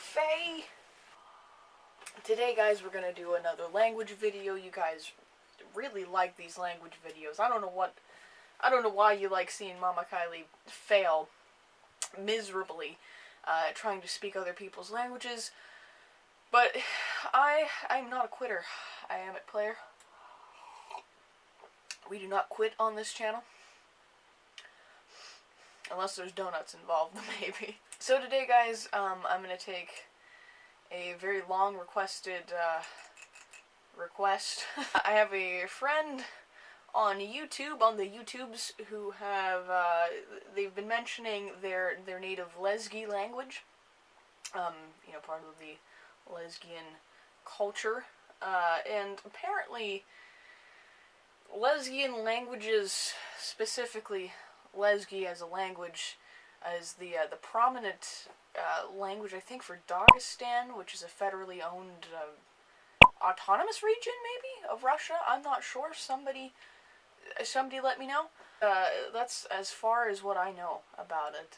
Faye. Today, guys, we're gonna do another language video. You guys really like these language videos. I don't know why you like seeing Mama Kylee fail miserably trying to speak other people's languages. But I'm not a quitter. I am a player. We do not quit on this channel. Unless there's donuts involved, maybe. So today, guys, I'm going to take a very long requested request. I have a friend on YouTube, on the YouTubes, who have, they've been mentioning their native Lezgi language. You know, part of the Lesgian culture. And apparently, Lesgian languages, specifically Lezgi as a language, is the prominent language, I think, for Dagestan, which is a federally owned autonomous region, maybe, of Russia. I'm not sure. Somebody let me know. That's as far as what I know about it.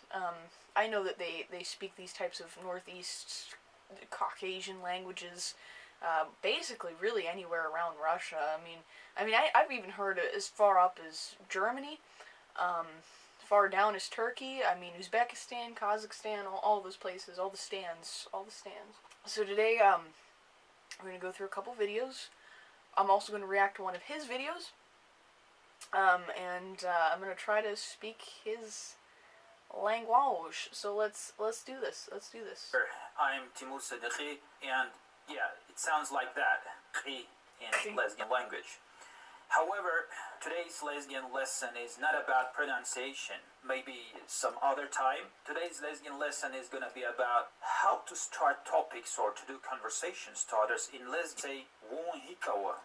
I know that they speak these types of Northeast Caucasian languages, basically really anywhere around Russia. I've even heard it as far up as Germany, far down as Turkey. Uzbekistan, Kazakhstan, all those places, all the stands. So today, we're gonna go through a couple videos. I'm also gonna react to one of his videos, and I'm gonna try to speak his language. So let's do this. I'm Timur Sadeghi, and yeah, it sounds like that, in Lesbian language. However, today's Lesbian lesson is not about pronunciation. Maybe some other time. Today's Lesbian lesson is going to be about how to start topics or to do conversation starters in Lesbian. Say, Wunhikawa.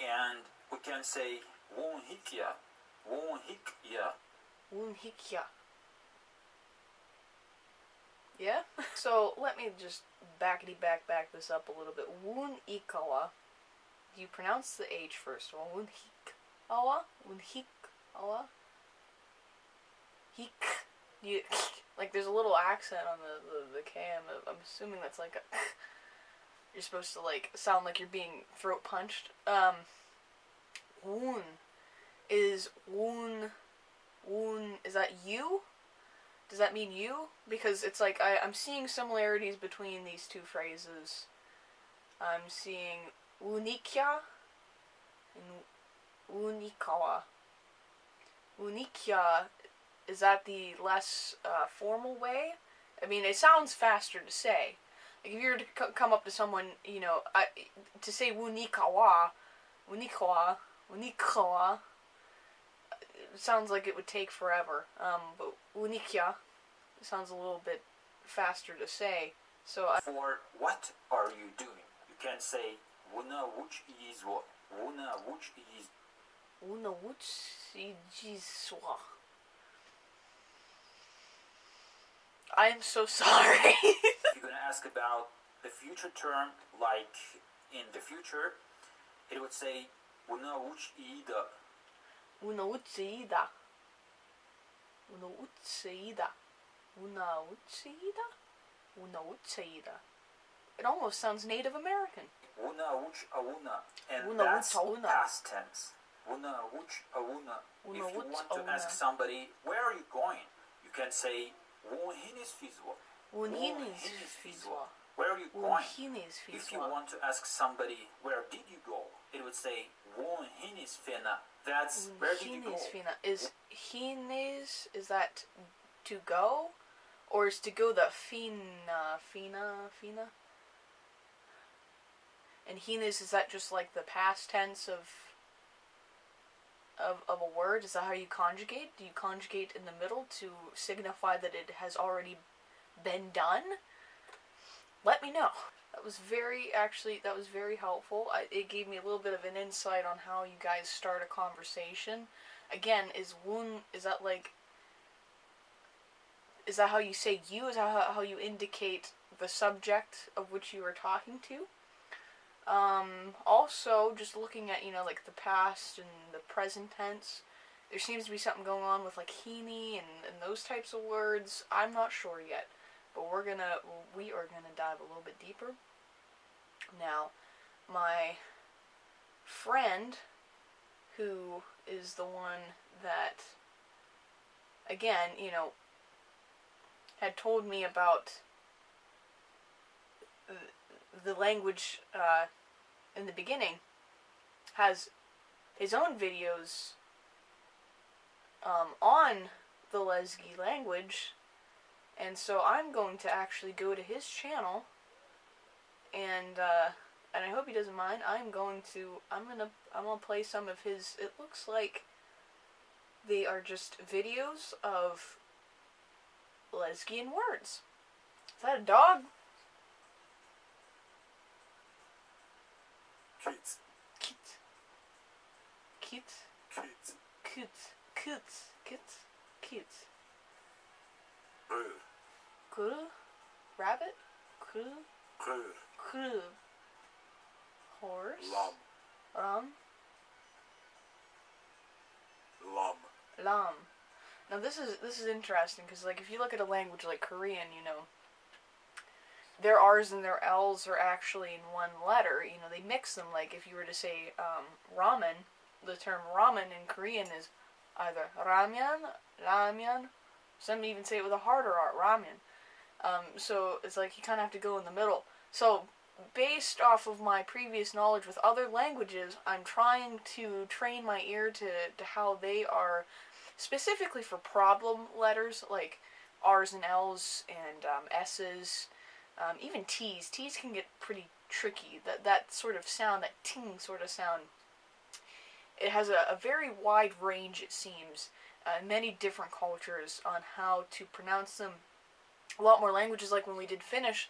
And we can say, Wunhikya. Yeah? So, let me just back this up a little bit. Wunikawa. You pronounce the H first of all. Wunhikawa. Like, there's a little accent on the K. I'm assuming that's like a... You're supposed to, like, sound like you're being throat punched. Woon. Is that you? Does that mean you? Because it's like, I'm seeing similarities between these two phrases. I'm seeing Unikya and Unikawa. Unikya, is that the less formal way? I mean, it sounds faster to say. Like, if you were to come up to someone, you know, to say Unikawa, it sounds like it would take forever. But Unikya sounds a little bit faster to say. So for what are you doing? You can say Wuna which is what? Wuna which is I'm so sorry. You're gonna ask about the future term, like in the future, it would say Wuna which ida. It almost sounds Native American. Wuna which awuna, and that's past tense. Wuna which awuna. If you want to ask somebody, where are you going? You can say Wunhinis fizwa. Where are you going? If you want to ask somebody, where did you go? It would say Wunhinis fina. That's where did you go? Is hines, is that to go? Or is to go the fina? And hines, is that just like the past tense of a word? Is that how you conjugate? Do you conjugate in the middle to signify that it has already been done? Let me know. That was very helpful. It gave me a little bit of an insight on how you guys start a conversation. Again, is that how you say you? Is that how you indicate the subject of which you are talking to? Also, just looking at, you know, like the past and the present tense, there seems to be something going on with, like, heaney and those types of words. I'm not sure yet. but we are gonna dive a little bit deeper. Now, my friend, who is the one that, again, had told me about the language in the beginning, has his own videos on the Leske language, and so I'm going to actually go to his channel, and I hope he doesn't mind. I'm gonna play some of his. It looks like they are just videos of Leskian words. Is that a dog? Kit. Kit. Kit. Kit. Kit. Kit. Kit. Kit. Brr. Kuru? Rabbit? Kuru? Brr. Kuru. Horse? Lam. Ram? Lam. Lam. Now this is interesting, because like if you look at a language like Korean, their R's and their L's are actually in one letter. They mix them. Like if you were to say ramen, the term ramen in Korean is either ramyeon, ramyeon. Some even say it with a harder R, ramyeon. So it's like you kind of have to go in the middle. So based off of my previous knowledge with other languages, I'm trying to train my ear to how they are, specifically for problem letters like R's and L's and S's, even T's. T's can get pretty tricky. That sort of sound, that ting sort of sound, it has a very wide range, it seems, many different cultures on how to pronounce them. A lot more languages, like when we did Finnish,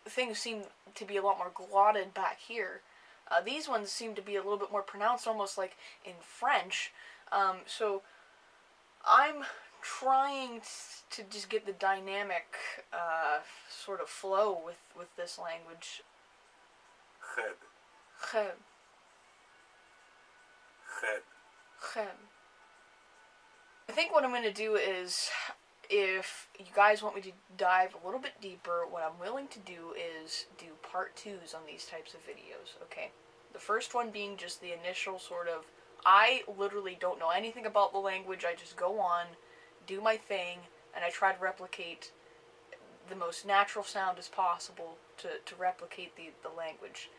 things seem to be a lot more glotted back here. These ones seem to be a little bit more pronounced, almost like in French. So I'm trying to just get the dynamic sort of flow with this language. Geb. Geb. Geb. Geb. I think what I'm going to do is, if you guys want me to dive a little bit deeper, what I'm willing to do is do part 2s on these types of videos, okay? The first one being just the initial sort of, I literally don't know anything about the language, I just go on, do my thing, and I try to replicate the most natural sound as possible to replicate the language.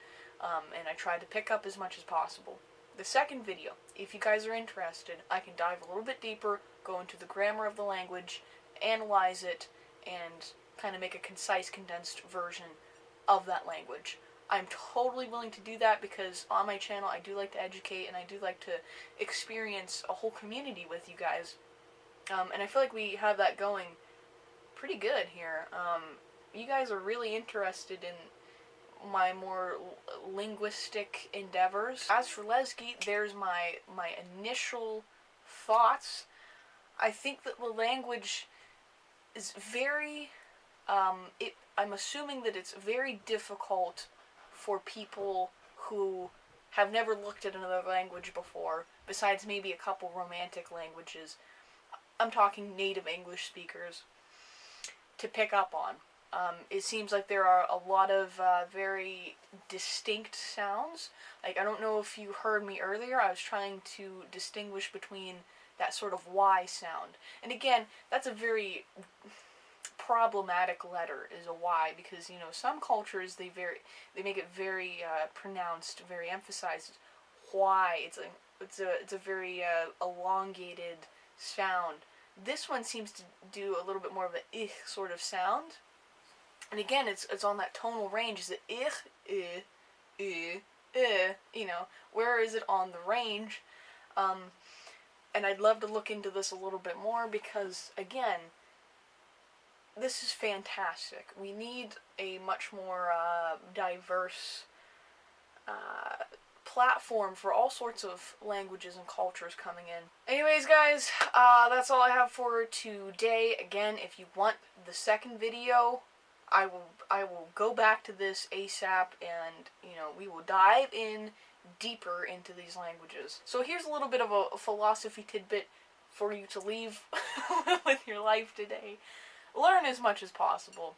And I try to pick up as much as possible. The second video, if you guys are interested, I can dive a little bit deeper, go into the grammar of the language, analyze it, and kind of make a concise, condensed version of that language. I'm totally willing to do that because on my channel I do like to educate and I do like to experience a whole community with you guys. And I feel like we have that going pretty good here. You guys are really interested in my more linguistic endeavors. As for Leske, there's my initial thoughts. I think that the language is very, I'm assuming that it's very difficult for people who have never looked at another language before, besides maybe a couple romantic languages. I'm talking native English speakers, to pick up on. It seems like there are a lot of very distinct sounds. Like, I don't know if you heard me earlier, I was trying to distinguish between that sort of Y sound. And again, that's a very problematic letter, is a Y, because, some cultures, they make it very pronounced, very emphasized. Y, it's a very elongated sound. This one seems to do a little bit more of an sort of sound. And again, it's on that tonal range. Is it where is it on the range? And I'd love to look into this a little bit more because, again, this is fantastic. We need a much more diverse platform for all sorts of languages and cultures coming in. Anyways, guys, that's all I have for today. Again, if you want the second video, I will go back to this ASAP, and we will dive in deeper into these languages. So here's a little bit of a philosophy tidbit for you to leave with your life today. Learn as much as possible.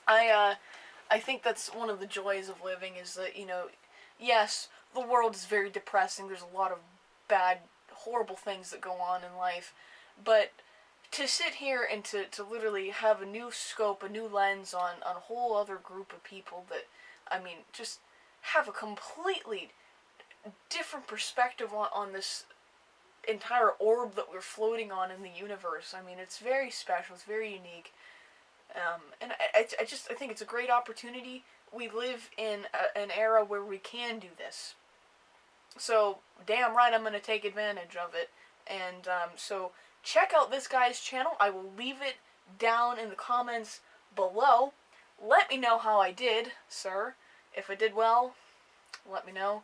I think that's one of the joys of living is that, yes, the world is very depressing. There's a lot of bad, horrible things that go on in life. But to sit here and to literally have a new scope, a new lens on a whole other group of people that, just have a completely different perspective on this entire orb that we're floating on in the universe. It's very special. It's very unique. And I think it's a great opportunity. We live in an era where we can do this. So, damn right, I'm going to take advantage of it. And so, check out this guy's channel. I will leave it down in the comments below. Let me know how I did, sir. If I did well, let me know.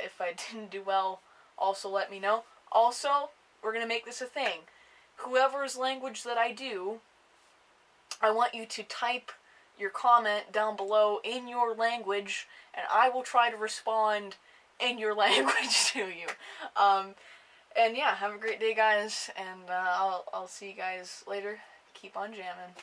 If I didn't do well, also let me know. Also, we're going to make this a thing. Whoever's language that I do, I want you to type your comment down below in your language, and I will try to respond in your language to you. And yeah, have a great day, guys, and I'll see you guys later. Keep on jamming.